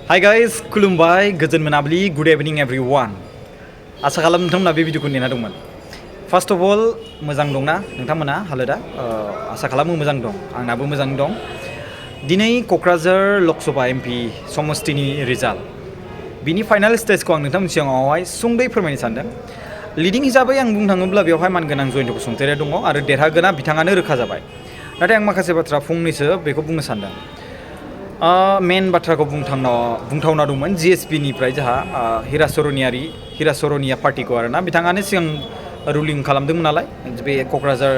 Hi guys, खुलुमबाय गोजोन मोनाबिलि good evening everyone. आसा खालाम नोंथांमोना बे भिडिअखौ नेना दंमोन. First of all मोजां दंना नोंथांमोना हालोदा आसा खालामो मोजां दं आंनाबो मोजां दं. दिनै क'क्राझार लक सभा एमपि समस्तिनि रिजाल्ट बिनि फाइनाल स्टेजखौ आं नोंथांमोननि सिगाङावहाय सुंद'यै फोरमायनो सानदों. लिडिं हिसाबै आं बुंनो थाङोब्ला बेवहाय मानगोनां जयन्त बसुमतारिया दङ आरो देरहागोना बिथाङानो रोखा जाबाय. नाथाय आं माखासे बाथ्रा फंनैसो बेखौ बुंनो सानदों. मेन बाथ्राखौ बुंथावना दंमोन जिएसपिनिफ्राय जोंहा हिरा सरनिया पार्टिखौ आरोना बिथाङानो सिगां रुलिं खालामदोंमोन नालाय बे क'क्राझार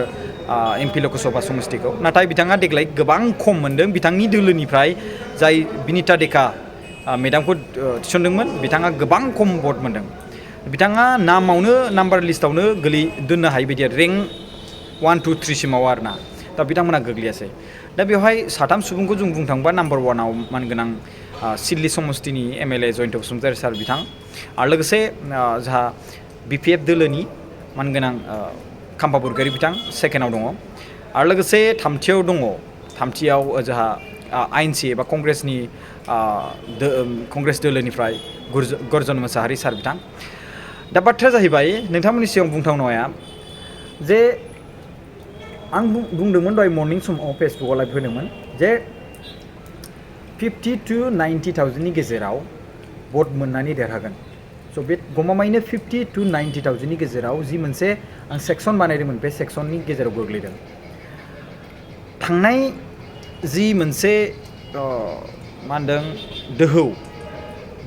एमपि लक सभा समस्तिखौ नाथाय बिथाङा देग्लाय गोबां खम मोनदों बिथांनि दोलोनिफ्राय जाय बिनिता डेका मेडामखौ थिसनदोंमोन बिथाङा गोबां खम भट मोनदों बिथाङा नामावनो नाम्बार लिस्टआवनो दोननो हायै बायदि रेंक 1, 2, 3 सिमाव आरोना दा बिथांमोना गोग्लैयासै दा बेवहाय साथाम सुबुंखौ जों बुंनो थाङोबा नाम्बार 1आव मानगोनां सिडली समस्तिनि एमएलए जयन्त बसुमतारि सार बिथां आरो लोगोसे जोंहा बिपिएफ दोलोनि मानगोनां खाम्फा बरगयारी बिथां सेकेन्डआव दङ आरो लोगोसे थामथियाव जोंहा आइएनसि एबा कंग्रेस दोलोनिफ्राय गर्जन मोसाहारि सार बिथां दा बाथ्राया जाहैबाय नोंथांमोननि सिगाङाव बुंथावनाया जे आं बुंदोंमोन दहाय मर्निं समाव फेसबुकआव लाइभ होदोंमोन जे 50 to 90,000नि गेजेराव भट मोननानै देरहागोन स' बे गमामायैनो 50 to 90,000नि गेजेराव जि मोनसे आं सेक्सन बानायदोंमोन बे सेक्सननि गेजेराव गोग्लैदों थांनाय जि मोनसे मा होनदों दोहौ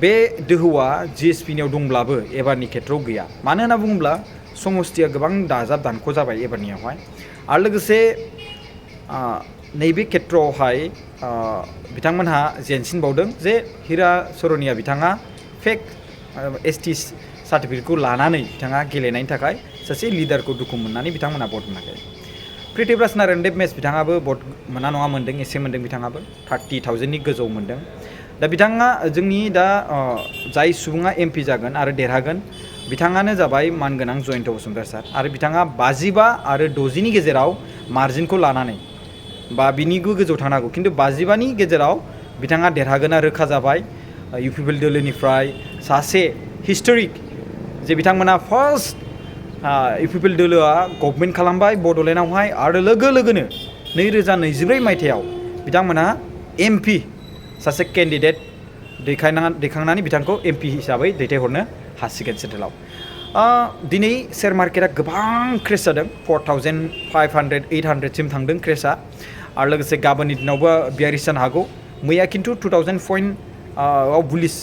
बे दोहौआ जिएसपिनियाव दंब्लाबो एबारनि खेत्रआव गैया मानो होनना बुङोब्ला समस्तिया गोबां दाजाब दानख' जाबाय एबारनियावहाय आरो लोगोसे नैबे खेत्रआवहाय बिथांमोनहा जेनसिनबावदों जे हिरा सरनिया बिथाङा फेक एसटि सार्टिफिकेटखौ लानानै बिथाङा गेलेनायनि थाखाय सासे लिडारखौ दुखु मोननानै बिथांमोनहा भट मोनाखै प्रिथिब्राज नारायण देब मेस बिथाङाबो भट मोना नङा मोनदों एसे मोनदों बिथाङाबो 30,000नि गोजौ मोनदों दा बिथाङा जोंनि दा जाय सुबुङा एमपि जागोन आरो देरहागोन बिथाङानो जाबाय मानगोनां जयन्त बसुमतारि सार आरो बिथाङा 55 आरो 60नि गेजेराव मार्जिनखौ लानानै बा बिनिबो गोजौ थांनो हागौ खिन्थु 55नि गेजेराव बिथाङा देरहागोना रोखा जाबाय इउपिपिएल दोलोनिफ्राय सासे हिस्टरिक जे बिथांमोना फार्स्ट इउपिपिएल दोलोआ गभर्नमेन्ट खालामबाय बड'लेण्डआवहाय आरो लोगो लोगोनो 2024 मायथाइयाव बिथांमोना एमपि सासे केन्डिडेट दैखांनानै बिथांखौ एमपि हिसाबै दैथायहरनो हासिगोन सेन्ट्रेलाव दिनै शेयार मार्केटआ गोबां क्रेश जादों 4,500 800सिम थांदों क्रेशआ आरो लोगोसे गाबोननि दिनावबो बियारिश जानो हागौ मैया खिन्थु 2,000 पइन्ट आव बुलिश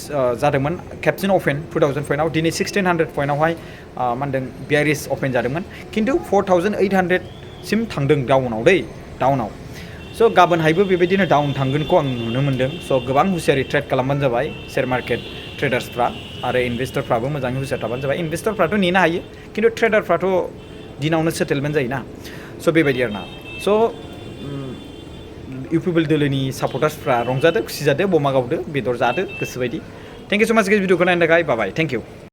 जादोंमन खेबसेनो अपेन 2,000 पइन्टआव दिनै 1,600 पइन्टआवहाय मा होनदों बियारिश अपेन जादोंमोन खिन्थु 4,800सिम थांदों डाउनाव स' गाबोनहायबो बेबायदिनो डाउन थांगोनखौ आं नुनो मोन्दों स' गोबां हुसियारि ट्रेड खालामबानो जाबाय शेयार मार्केट ट्रेडार्सफ्रा आरो इनभेस्टरफ्राबो मोजाङै हुसियार थाबानो जाबाय इनभेस्टरफ्राथ' नेनो हायो खिन्थु ट्रेडारफ्राथ' दिनावनो सेटेलमेन्ट जायोना स' बेबायदि आरोना स' इउपिपिएल दोलोनि सापर्टार्सफ्रा रंजादो खुसि जादो बमा गावदो बेदर जादो गोसोबायदि थेंक इउ स' माच भिडिअखौ नायनो थाखाय बाय थेंक इउ